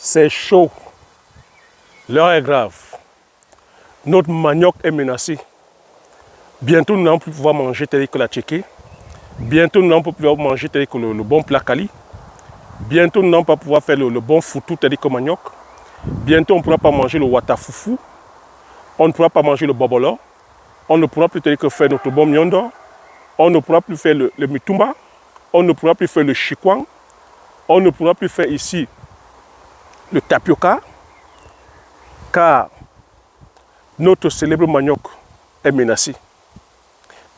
C'est chaud. L'heure est grave. Notre manioc est menacé. Bientôt, nous n'allons plus pouvoir manger tel que la tchéké. Bientôt, nous n'allons plus pouvoir manger tel que le bon plat Kali. Bientôt, nous n'allons pas pouvoir faire le bon foutou tel que manioc. Bientôt, on ne pourra pas manger le watafoufou. On ne pourra pas manger le bobolo. On ne pourra plus tel que faire notre bon miondo. On ne pourra plus faire le mitumba. On ne pourra plus faire le chikwang. On ne pourra plus faire ici le tapioca. Car notre célèbre manioc est menacé.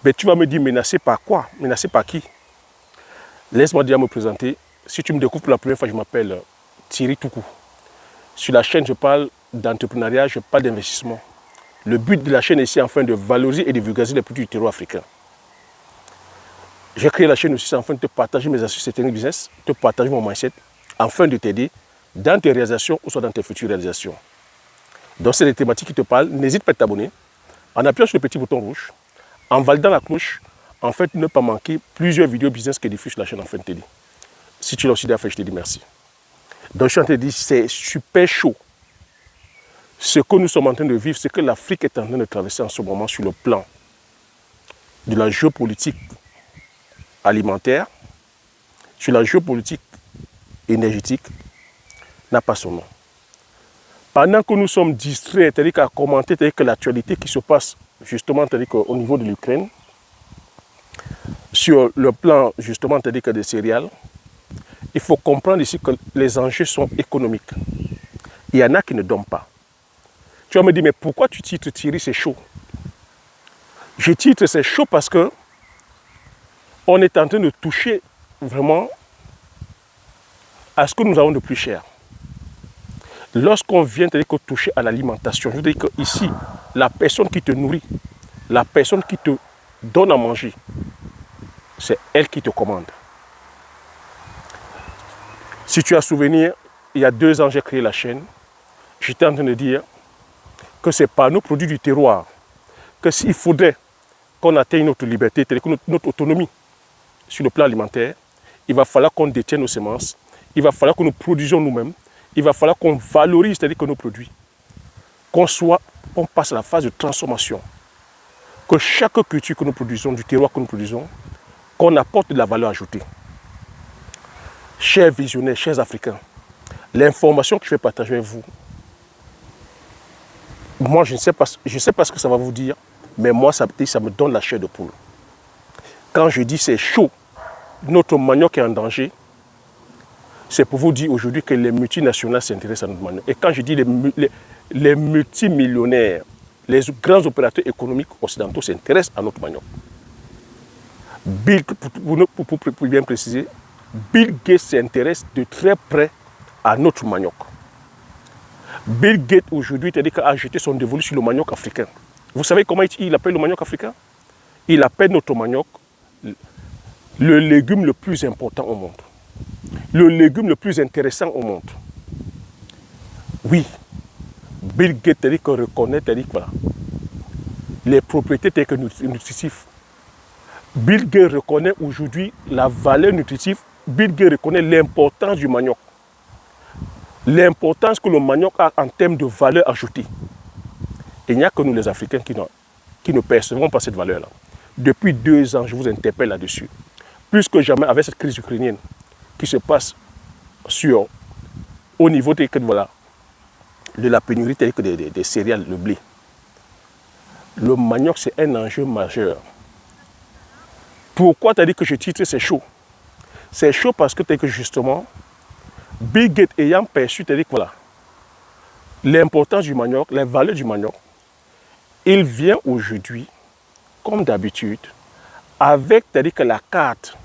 Mais tu vas me dire menacé par quoi? Menacé par qui? Laisse-moi déjà me présenter. Si tu me découvres pour la première fois, je m'appelle Thierry Toukou. Sur la chaîne, je parle d'entrepreneuriat, je parle d'investissement. Le but de la chaîne est ici afin de valoriser et de vulgariser les produits du terreau africain. J'ai créé la chaîne aussi afin de te partager mes astuces et business, te partager mon mindset, afin de t'aider dans tes réalisations ou soit dans tes futures réalisations. Donc, c'est des thématiques qui te parlent. N'hésite pas à t'abonner en appuyant sur le petit bouton rouge, en validant la cloche, en fait, ne pas manquer plusieurs vidéos business qui diffusent sur la chaîne en fin de t'aider. Si tu l'as aussi déjà fait, je te dis merci. Donc, je suis en train de dire, c'est super chaud. Ce que nous sommes en train de vivre, c'est que l'Afrique est en train de traverser en ce moment sur le plan de la géopolitique alimentaire, sur la géopolitique énergétique, n'a pas son nom. Pendant que nous sommes distraits, c'est-à-dire qu'à commenter c'est-à-dire que l'actualité qui se passe justement au niveau de l'Ukraine, sur le plan justement c'est-à-dire que des céréales, il faut comprendre ici que les enjeux sont économiques. Il y en a qui ne dorment pas. Tu vas me dire, mais pourquoi tu titres Thierry, c'est chaud? Je titre c'est chaud parce que on est en train de toucher vraiment à ce que nous avons de plus cher. Lorsqu'on vient toucher à l'alimentation, je veux dire qu'ici, la personne qui te nourrit, la personne qui te donne à manger, c'est elle qui te commande. Si tu as souvenir, il y a 2 ans, j'ai créé la chaîne. J'étais en train de dire que c'est par nos produits du terroir que s'il faudrait qu'on atteigne notre liberté, notre autonomie sur le plan alimentaire, il va falloir qu'on détienne nos semences, il va falloir que nous produisions nous-mêmes, il va falloir qu'on valorise, c'est-à-dire que nos produits, qu'on passe à la phase de transformation, que chaque culture que nous produisons, du terroir que nous produisons, qu'on apporte de la valeur ajoutée. Chers visionnaires, chers Africains, l'information que je vais partager avec vous, moi je ne sais pas ce que ça va vous dire, mais moi ça me donne la chair de poule. Quand je dis c'est chaud, notre manioc est en danger, c'est pour vous dire aujourd'hui que les multinationales s'intéressent à notre manioc. Et quand je dis les multimillionnaires, les grands opérateurs économiques occidentaux s'intéressent à notre manioc. Pour bien préciser, Bill Gates s'intéresse de très près à notre manioc. Bill Gates aujourd'hui a jeté son dévolu sur le manioc africain. Vous savez comment il appelle le manioc africain? Il appelle notre manioc le légume le plus important au monde. Le légume le plus intéressant au monde. Oui, Bill Gates reconnaît voilà, les propriétés nutritives. Bill Gates reconnaît aujourd'hui la valeur nutritive. Bill Gates reconnaît l'importance du manioc. L'importance que le manioc a en termes de valeur ajoutée. Il n'y a que nous les Africains qui ne percevons pas cette valeur-là. Depuis 2 ans, je vous interpelle là-dessus. Plus que jamais avec cette crise ukrainienne qui se passe au niveau de la pénurie des céréales, le blé. Le manioc, c'est un enjeu majeur. Pourquoi tu as dit que je titre c'est chaud? C'est chaud parce que justement, Bill Gates ayant perçu l'importance du manioc, les valeurs du manioc, il vient aujourd'hui, comme d'habitude, avec la carte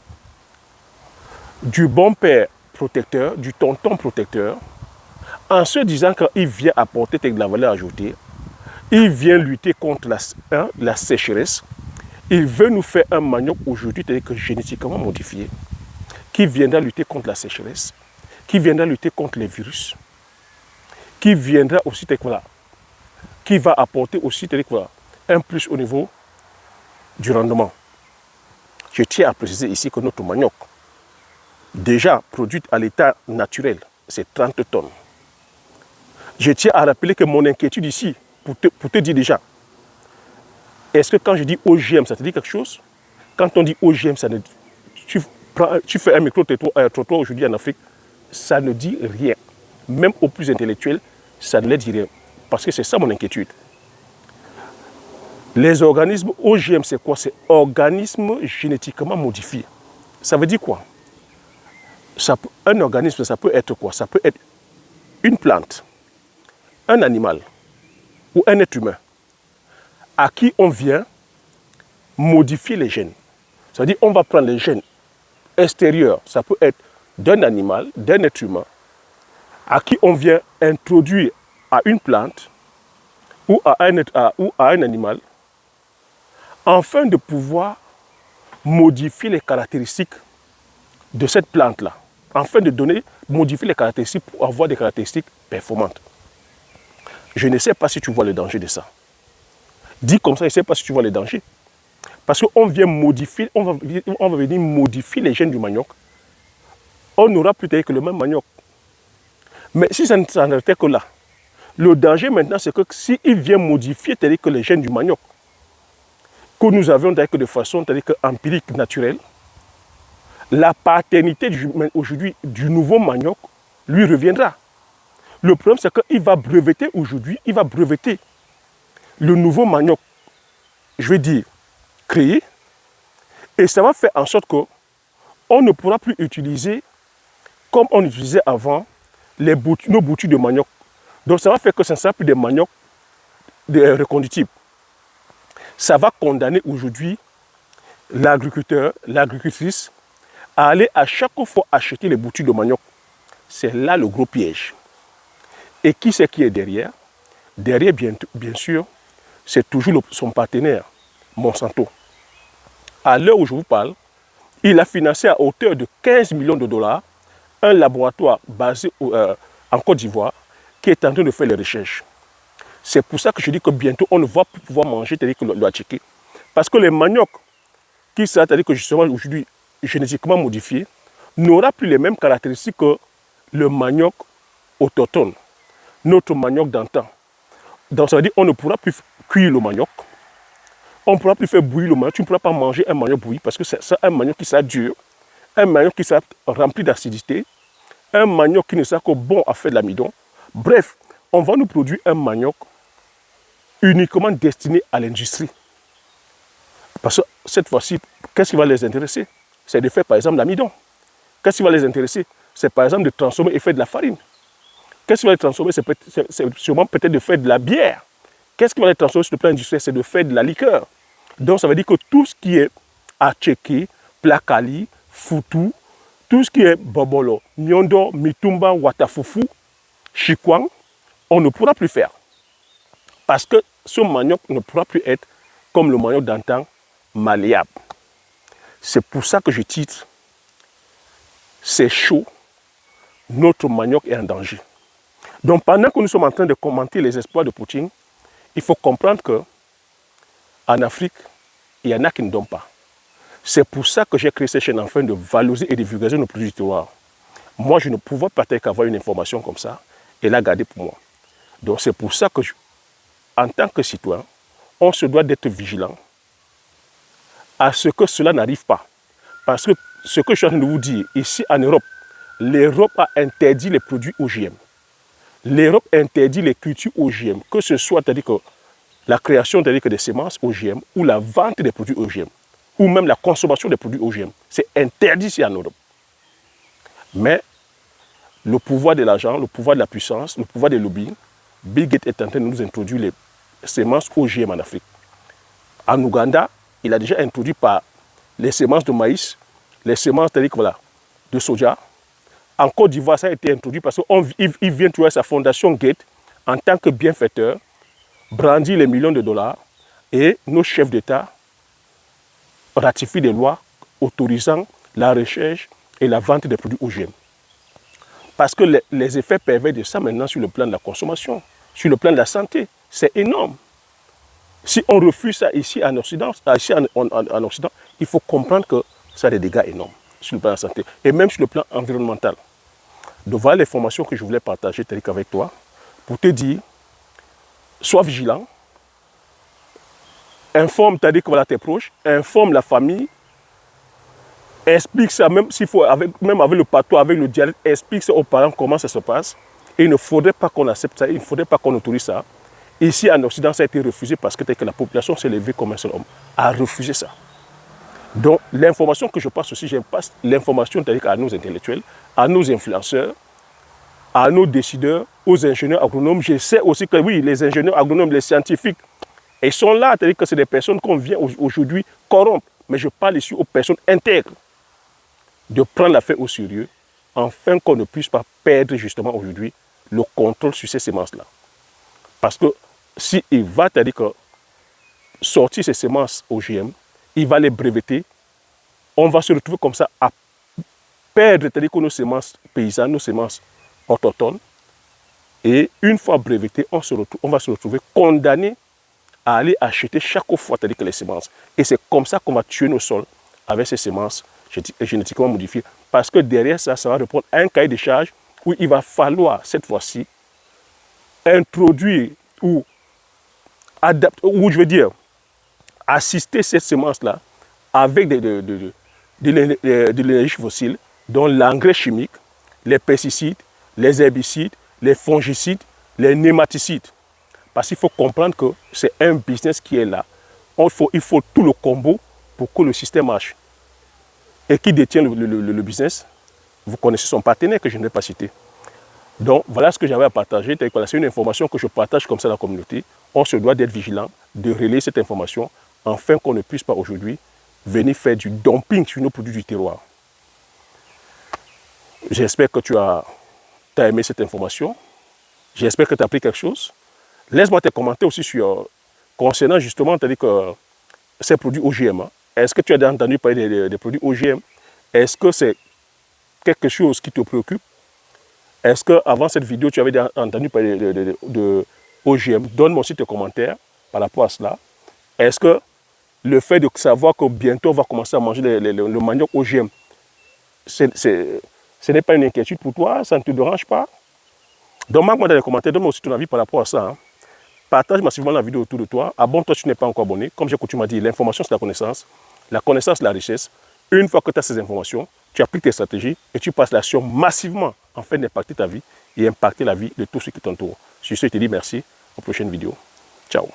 du bon père protecteur, du tonton protecteur, en se disant qu'il vient apporter de la valeur ajoutée, il vient lutter contre la sécheresse, il veut nous faire un manioc aujourd'hui génétiquement modifié, qui viendra lutter contre la sécheresse, qui viendra lutter contre les virus, qui viendra aussi, qui va apporter aussi un plus au niveau du rendement. Je tiens à préciser ici que notre manioc, déjà produit à l'état naturel, c'est 30 tonnes. Je tiens à rappeler que mon inquiétude ici, pour te dire déjà, est-ce que quand je dis OGM, ça te dit quelque chose? Quand on dit OGM, ça ne, tu fais un micro-trottoir aujourd'hui en Afrique, ça ne dit rien. Même aux plus intellectuels, ça ne leur dit rien. Parce que c'est ça mon inquiétude. Les organismes OGM, c'est quoi? C'est organismes génétiquement modifiés. Ça veut dire quoi? Un organisme, ça peut être quoi? Ça peut être une plante, un animal ou un être humain à qui on vient modifier les gènes. C'est-à-dire on va prendre les gènes extérieurs, ça peut être d'un animal, d'un être humain, à qui on vient introduire à une plante ou à un animal, afin de pouvoir modifier les caractéristiques de cette plante-là, afin de modifier les caractéristiques pour avoir des caractéristiques performantes. Je ne sais pas si tu vois le danger de ça. Dis comme ça, je ne sais pas si tu vois le danger. Parce qu'on vient modifier, on va venir modifier les gènes du manioc. On n'aura plus que le même manioc. Mais si ça n'était que là, le danger maintenant, c'est que s'il vient modifier que les gènes du manioc, que nous avions de façon empirique, naturelle, la paternité aujourd'hui du nouveau manioc lui reviendra. Le problème, c'est qu'il va breveter aujourd'hui, il va breveter le nouveau manioc, je vais dire, créé, et ça va faire en sorte qu'on ne pourra plus utiliser, comme on utilisait avant, nos boutures de manioc. Donc ça va faire que ça ne sera plus des maniocs reconductibles. Ça va condamner aujourd'hui l'agriculteur, l'agricultrice, à aller à chaque fois acheter les boutures de manioc. C'est là le gros piège. Et qui c'est qui est derrière? Derrière, bien sûr, c'est toujours son partenaire, Monsanto. À l'heure où je vous parle, il a financé à hauteur de 15 millions de dollars un laboratoire basé en Côte d'Ivoire qui est en train de faire les recherches. C'est pour ça que je dis que bientôt, on ne va plus pouvoir manger le attiqué. Parce que les maniocs, qui sont justement aujourd'hui génétiquement modifiés, n'aura plus les mêmes caractéristiques que le manioc autochtone, notre manioc d'antan. Donc ça veut dire qu'on ne pourra plus cuire le manioc, on ne pourra plus faire bouillir le manioc, tu ne pourras pas manger un manioc bouilli parce que c'est un manioc qui sera dur, un manioc qui sera rempli d'acidité, un manioc qui ne sera que bon à faire de l'amidon. Bref, on va nous produire un manioc uniquement destiné à l'industrie. Parce que cette fois-ci, qu'est-ce qui va les intéresser? C'est de faire par exemple l'amidon. Qu'est-ce qui va les intéresser? C'est par exemple de transformer et faire de la farine. Qu'est-ce qui va les transformer? C'est sûrement peut-être de faire de la bière. Qu'est-ce qui va les transformer sur le plan industriel? C'est de faire de la liqueur. Donc ça veut dire que tout ce qui est attiqué, plakali, futu, tout ce qui est bobolo, nyondo, mitumba, watafufu, chikwang, on ne pourra plus faire. Parce que ce manioc ne pourra plus être comme le manioc d'antan, malléable. C'est pour ça que je titre « C'est chaud, notre manioc est en danger ». Donc pendant que nous sommes en train de commenter les exploits de Poutine, il faut comprendre qu'en Afrique, il y en a qui ne donnent pas. C'est pour ça que j'ai créé cette chaîne afin de valoriser et de vulgariser nos produits du terroir. Moi, je ne pouvais peut-être qu'avoir une information comme ça et la garder pour moi. Donc c'est pour ça que, en tant que citoyen, on se doit d'être vigilant à ce que cela n'arrive pas. Parce que ce que je suis en train de vous dire, ici en Europe, l'Europe a interdit les produits OGM. L'Europe interdit les cultures OGM, que ce soit que la création des semences OGM ou la vente des produits OGM, ou même la consommation des produits OGM. C'est interdit ici en Europe. Mais le pouvoir de l'argent, le pouvoir de la puissance, le pouvoir des lobbies, Bill Gates est en train de nous introduire les semences OGM en Afrique. En Ouganda, il a déjà introduit par les semences de maïs, les semences de soja. En Côte d'Ivoire, ça a été introduit parce qu'il vient trouver sa fondation Gates en tant que bienfaiteur, brandir les millions de dollars et nos chefs d'État ratifient des lois autorisant la recherche et la vente des produits OGM. Parce que les effets pervers de ça maintenant sur le plan de la consommation, sur le plan de la santé, c'est énorme. Si on refuse ça ici en Occident, il faut comprendre que ça a des dégâts énormes sur le plan de la santé et même sur le plan environnemental. Donc voilà les formations que je voulais partager avec toi pour te dire, sois vigilant, informe, c'est-à-dire que voilà tes proches, informe la famille, explique ça, même s'il faut, même avec le patois, avec le dialecte, explique ça aux parents comment ça se passe. Et il ne faudrait pas qu'on accepte ça, il ne faudrait pas qu'on autorise ça. Ici en Occident, ça a été refusé parce que la population s'est levée comme un seul homme, a refusé ça. Donc l'information que je passe aussi, je passe l'information à nos intellectuels, à nos influenceurs, à nos décideurs, aux ingénieurs agronomes. Je sais aussi que oui, les ingénieurs agronomes, les scientifiques, ils sont là, c'est-à-dire que c'est des personnes qu'on vient aujourd'hui corrompre. Mais je parle ici aux personnes intègres de prendre l'affaire au sérieux, afin qu'on ne puisse pas perdre justement aujourd'hui le contrôle sur ces semences-là. Parce que s'il va, c'est-à-dire que sortir ces semences OGM, il va les breveter, on va se retrouver comme ça à perdre, c'est-à-dire que nos semences paysannes, nos semences autochtones, et une fois brevetées, on va se retrouver condamné à aller acheter chaque fois, c'est-à-dire que les semences. Et c'est comme ça qu'on va tuer nos sols avec ces semences génétiquement modifiées. Parce que derrière ça, ça va répondre à un cahier de charges où il va falloir, cette fois-ci, introduire ou adapter, ou je veux dire, assister cette semence-là avec de l'énergie fossile, dont l'engrais chimique, les pesticides, les herbicides, les fongicides, les nématicides. Parce qu'il faut comprendre que c'est un business qui est là. Il faut tout le combo pour que le système marche. Et qui détient le business? Vous connaissez son partenaire que je ne vais pas citer. Donc voilà ce que j'avais à partager. C'est une information que je partage comme ça dans la communauté. On se doit d'être vigilant, de relayer cette information, afin qu'on ne puisse pas aujourd'hui venir faire du dumping sur nos produits du terroir. J'espère que tu as aimé cette information. J'espère que tu as appris quelque chose. Laisse-moi tes commentaires aussi concernant justement que ces produits OGM. Est-ce que tu as déjà entendu parler des produits OGM? Est-ce que c'est quelque chose qui te préoccupe? Est-ce qu'avant cette vidéo, tu avais déjà entendu parler de OGM? Donne-moi aussi tes commentaires par rapport à cela. Est-ce que le fait de savoir que bientôt on va commencer à manger le manioc OGM, ce n'est pas une inquiétude pour toi? Ça ne te dérange pas? Donc, marque-moi dans les commentaires, donne-moi aussi ton avis par rapport à ça. Partage massivement la vidéo autour de toi. Abonne-toi si tu n'es pas encore abonné. Comme j'ai coutume à dire, l'information c'est la connaissance. La connaissance c'est la richesse. Une fois que tu as ces informations, tu appliques tes stratégies et tu passes l'action massivement afin d'impacter ta vie et impacter la vie de tous ceux qui t'entourent. Sur ce, je te dis merci. Aux prochaines vidéos. Ciao.